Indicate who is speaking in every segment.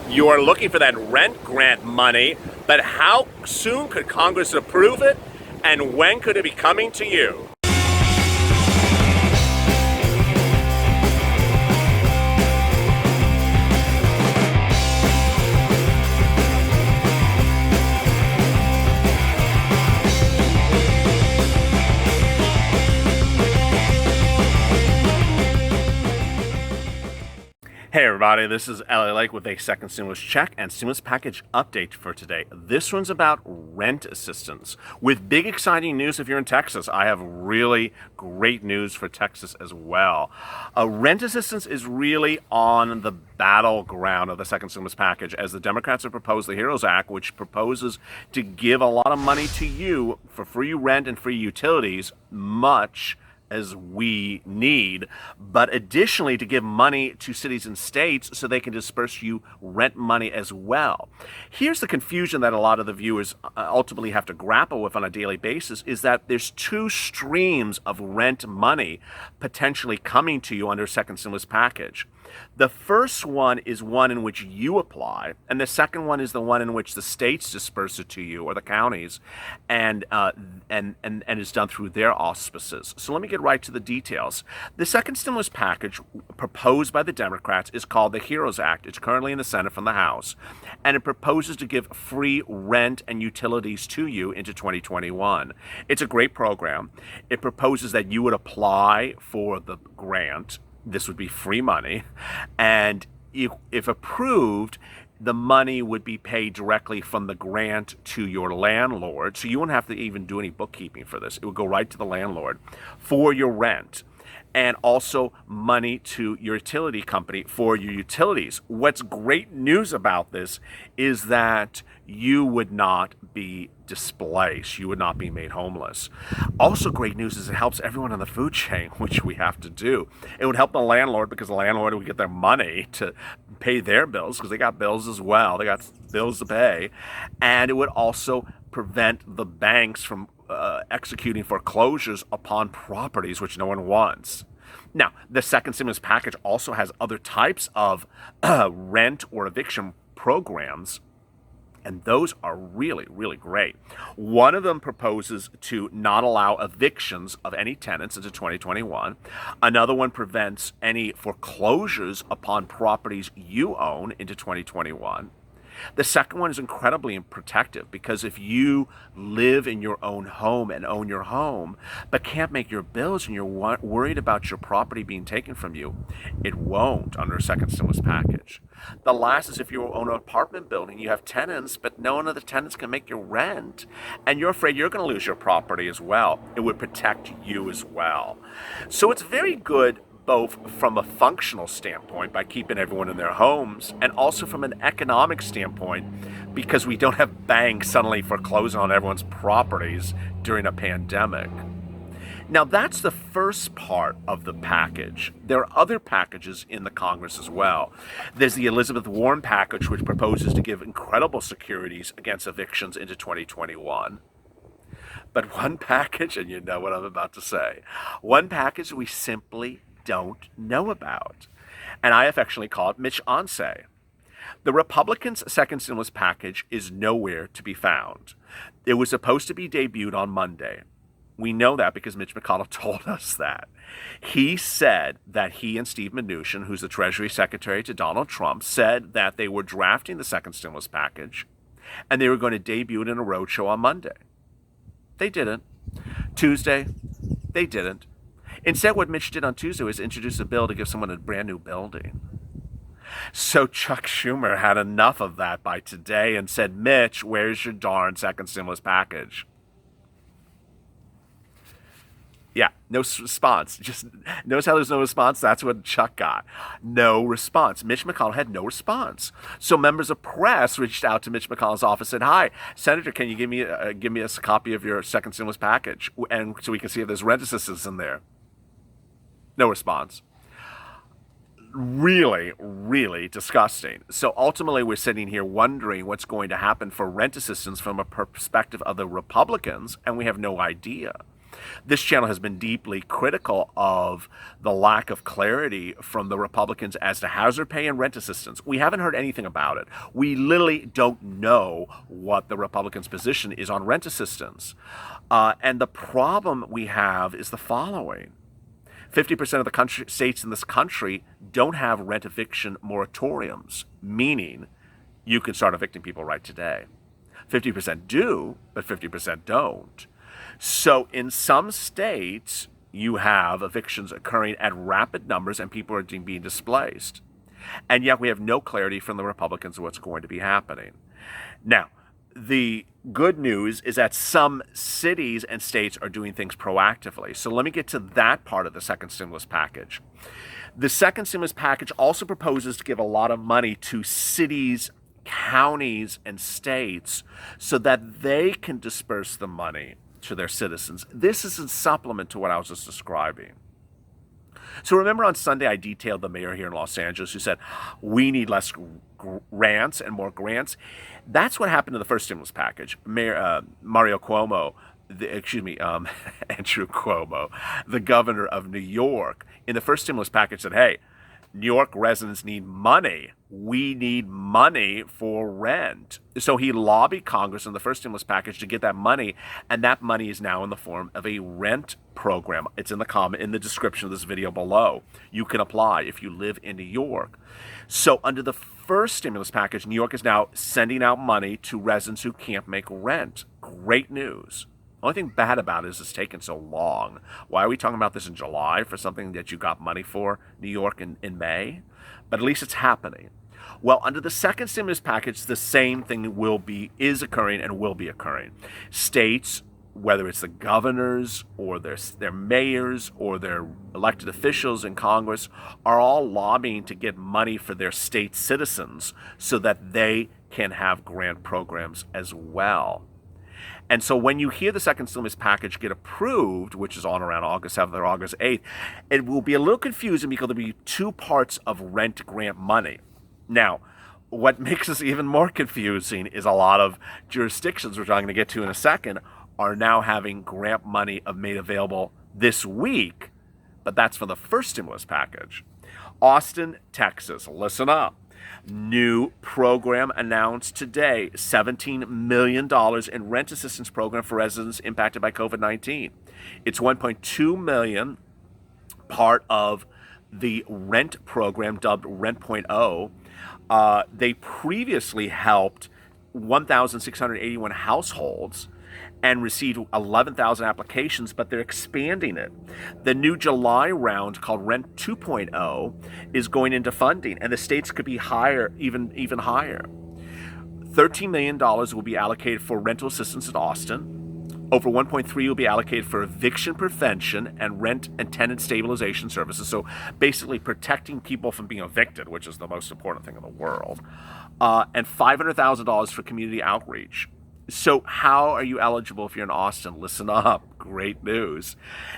Speaker 1: You are looking for that rent grant money, but how soon could Congress approve it, and when could it be coming to you? Hey everybody, this is LALATE with a second stimulus check and stimulus package update for today. This one's about rent assistance. With big exciting news if you're in Texas. I have really great news for Texas as well. Rent assistance is really on the battleground of the second stimulus package, as the Democrats have proposed the HEROES Act, which proposes to give a lot of money to you for free rent and free utilities, much as we need, but additionally to give money to cities and states so they can disperse you rent money as well. Here's the confusion that a lot of the viewers ultimately have to grapple with on a daily basis, is that there's two streams of rent money potentially coming to you under a second stimulus package. The first one is one in which you apply, and the second one is the one in which the states disperse it to you, or the counties, and is done through their auspices. So let me get right to the details. The second stimulus package proposed by the Democrats is called the HEROES Act. It's currently in the Senate from the House, and it proposes to give free rent and utilities to you into 2021. It's a great program. It proposes that you would apply for the grant. This would be free money, and if approved, the money would be paid directly from the grant to your landlord, so you wouldn't have to even do any bookkeeping for this. It would go right to the landlord for your rent, and also money to your utility company for your utilities. What's great news about this is that you would not be displaced. You would not be made homeless. Also great news is it helps everyone on the food chain, which we have to do. It would help the landlord, because the landlord would get their money to pay their bills, because they got bills as well. They got bills to pay. And it would also prevent the banks from executing foreclosures upon properties which no one wants. Now, the second stimulus package also has other types of rent or eviction programs, and those are really, really great. One of them proposes to not allow evictions of any tenants into 2021. Another one prevents any foreclosures upon properties you own into 2021. The second one is incredibly protective, because if you live in your own home and own your home, but can't make your bills and you're worried about your property being taken from you, it won't under a second stimulus package. The last is if you own an apartment building, you have tenants, but no one of the tenants can make your rent, and you're afraid you're going to lose your property as well. It would protect you as well. So it's very good, both from a functional standpoint by keeping everyone in their homes, and also from an economic standpoint, because we don't have banks suddenly foreclosing on everyone's properties during a pandemic. Now, that's the first part of the package. There are other packages in the Congress as well. There's the Elizabeth Warren package, which proposes to give incredible securities against evictions into 2021. But one package, and you know what I'm about to say, one package we simply don't know about, and I affectionately call it Mitch Onse. The Republicans' second stimulus package is nowhere to be found. It was supposed to be debuted on Monday. We know that because Mitch McConnell told us that. He said that he and Steve Mnuchin, who's the Treasury Secretary to Donald Trump, said that they were drafting the second stimulus package and they were going to debut it in a roadshow on Monday. They didn't. Tuesday, they didn't. Instead, what Mitch did on Tuesday was introduce a bill to give someone a brand new building. So Chuck Schumer had enough of that by today and said, Mitch, where's your darn second stimulus package? Yeah, no response. Just notice how there's no response? That's what Chuck got. No response. Mitch McConnell had no response. So members of press reached out to Mitch McConnell's office and said, hi, Senator, can you give me a copy of your second stimulus package, and so we can see if there's rent assistance in there? No response. Really, really disgusting. So ultimately, we're sitting here wondering what's going to happen for rent assistance from a perspective of the Republicans, and we have no idea. This channel has been deeply critical of the lack of clarity from the Republicans as to hazard pay and rent assistance. We haven't heard anything about it. We literally don't know what the Republicans' position is on rent assistance. And the problem we have is the following. 50% of the states in this country don't have rent eviction moratoriums, meaning you can start evicting people right today. 50% do, but 50% don't. So in some states, you have evictions occurring at rapid numbers and people are being displaced. And yet we have no clarity from the Republicans of what's going to be happening. Now, the good news is that some cities and states are doing things proactively. So let me get to that part of the second stimulus package. The second stimulus package also proposes to give a lot of money to cities, counties, and states so that they can disperse the money to their citizens. This is a supplement to what I was just describing. So remember on Sunday I detailed the mayor here in Los Angeles who said, we need less grants and more grants. That's what happened in the first stimulus package. Mayor Andrew Cuomo, the governor of New York, in the first stimulus package said, hey, New York residents need money. We need money for rent. So he lobbied Congress in the first stimulus package to get that money, and that money is now in the form of a rent program. It's in the description of this video below. You can apply if you live in New York. So under the first stimulus package, New York is now sending out money to residents who can't make rent. Great news. The only thing bad about it is it's taken so long. Why are we talking about this in July for something that you got money for, New York, in May? But at least it's happening. Well, under the second stimulus package, the same thing is occurring and will be occurring. States, whether it's the governors or their mayors or their elected officials in Congress, are all lobbying to get money for their state citizens so that they can have grant programs as well. And so when you hear the second stimulus package get approved, which is on around August 7th or August 8th, it will be a little confusing because there'll be two parts of rent grant money. Now, what makes this even more confusing is a lot of jurisdictions, which I'm going to get to in a second, are now having grant money made available this week, but that's for the first stimulus package. Austin, Texas, listen up. New program announced today, $17 million in rent assistance program for residents impacted by COVID-19. It's $1.2 million, part of the rent program dubbed Rent.0. They previously helped 1,681 households and received 11,000 applications, but they're expanding it. The new July round, called Rent 2.0, is going into funding, and the states could be higher, even higher. $13 million will be allocated for rental assistance in Austin. Over $1.3 will be allocated for eviction prevention and rent and tenant stabilization services. So basically protecting people from being evicted, which is the most important thing in the world. And $500,000 for community outreach. So how are you eligible if you're in Austin? Listen up. Great news.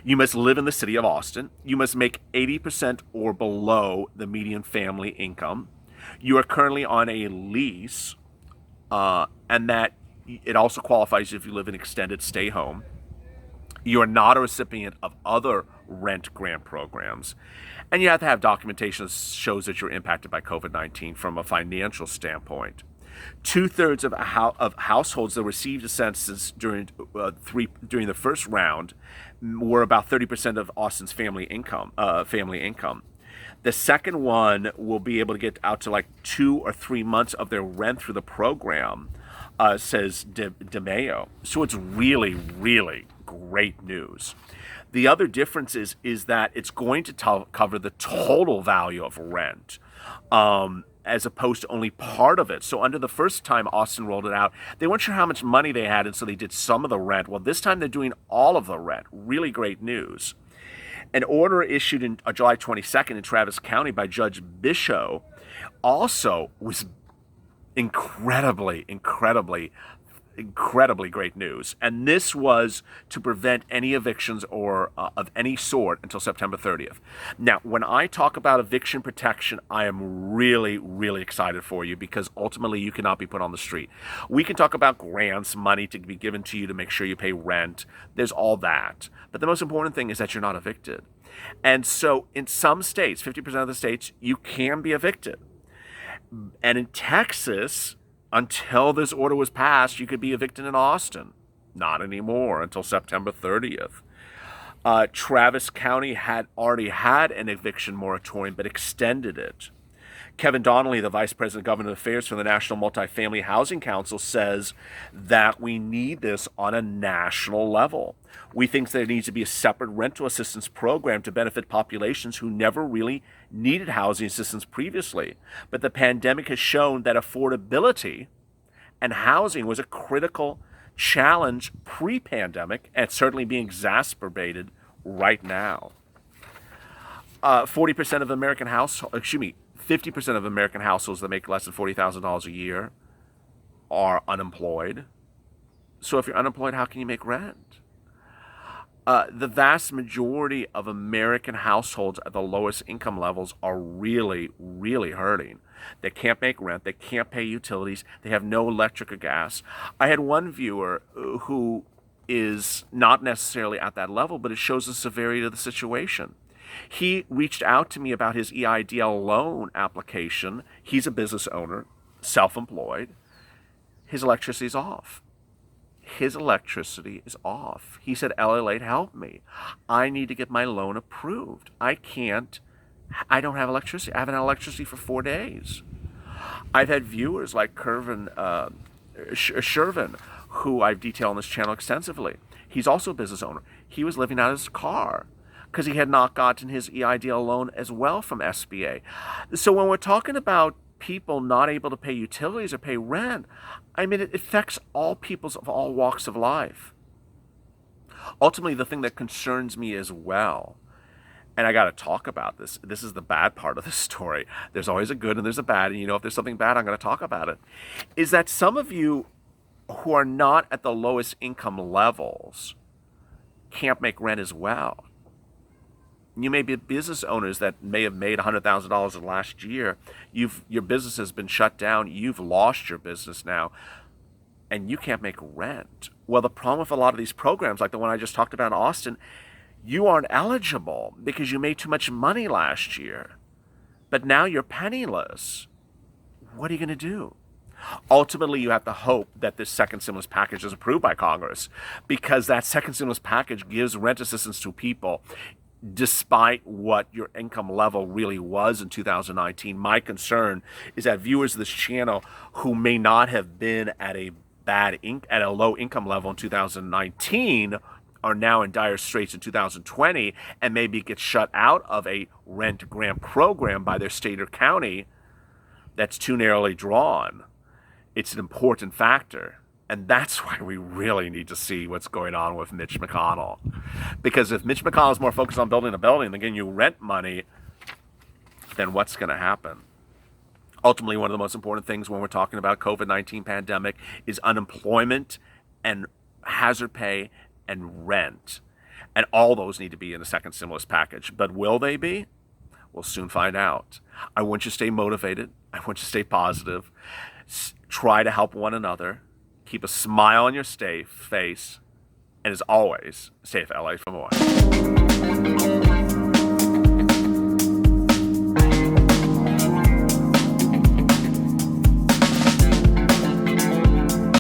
Speaker 1: You must live in the city of Austin. You must make 80% or below the median family income. You are currently on a lease, and that it also qualifies if you live in extended stay home. You are not a recipient of other rent grant programs. And you have to have documentation that shows that you're impacted by COVID-19 from a financial standpoint. 2/3 of households that received assistance during the first round were about 30% of Austin's family income. The second one will be able to get out to like 2 or 3 months of their rent through the program, says DeMayo. So it's really, really great news. The other difference is that it's going to cover the total value of rent, as opposed to only part of it. So under the first time Austin rolled it out, they weren't sure how much money they had, and so they did some of the rent. Well, this time they're doing all of the rent. Really great news. An order issued on July 22nd in Travis County by Judge Bishop also was incredibly incredibly great news. And this was to prevent any evictions or of any sort until September 30th. Now, when I talk about eviction protection, I am really, really excited for you because ultimately you cannot be put on the street. We can talk about grants, money to be given to you to make sure you pay rent. There's all that. But the most important thing is that you're not evicted. And so in some states, 50% of the states, you can be evicted. And in Texas, until this order was passed, you could be evicted in Austin. Not anymore until September 30th. Travis County had already had an eviction moratorium, but extended it. Kevin Donnelly, the Vice President of Government Affairs for the National Multifamily Housing Council, says that we need this on a national level. We think there needs to be a separate rental assistance program to benefit populations who never really needed housing assistance previously. But the pandemic has shown that affordability and housing was a critical challenge pre-pandemic and certainly being exacerbated right now. 40% of American households, 50% of American households that make less than $40,000 a year are unemployed. So if you're unemployed, how can you make rent? The vast majority of American households at the lowest income levels are really, really hurting. They can't make rent. They can't pay utilities. They have no electric or gas. I had one viewer who is not necessarily at that level, but it shows the severity of the situation. He reached out to me about his EIDL loan application. He's a business owner, self-employed. His electricity is off. His electricity is off. He said, LALATE, help me. I need to get my loan approved. I don't have electricity. I haven't had electricity for 4 days. I've had viewers like Shervin, who I've detailed on this channel extensively. He's also a business owner. He was living out of his car because he had not gotten his EIDL loan as well from SBA. So when we're talking about people not able to pay utilities or pay rent, I mean, it affects all peoples of all walks of life. Ultimately, the thing that concerns me as well, and I got to talk about this, this is the bad part of the story. There's always a good and there's a bad, and if there's something bad, I'm going to talk about it, is that some of you who are not at the lowest income levels can't make rent as well. You may be business owners that may have made $100,000 in the last year. Your business has been shut down. You've lost your business now, and you can't make rent. Well, the problem with a lot of these programs, like the one I just talked about in Austin, you aren't eligible because you made too much money last year. But now you're penniless. What are you going to do? Ultimately, you have to hope that this second stimulus package is approved by Congress, because that second stimulus package gives rent assistance to people despite what your income level really was in 2019. My concern is that viewers of this channel who may not have been at a low income level in 2019 are now in dire straits in 2020 and maybe get shut out of a rent grant program by their state or county that's too narrowly drawn. It's an important factor. And that's why we really need to see what's going on with Mitch McConnell. Because if Mitch McConnell is more focused on building a building than getting you rent money, then what's going to happen? Ultimately, one of the most important things when we're talking about COVID-19 pandemic is unemployment and hazard pay and rent. And all those need to be in the second stimulus package. But will they be? We'll soon find out. I want you to stay motivated. I want you to stay positive. Try to help one another. Keep a smile on your face, and as always, stay with LA for more.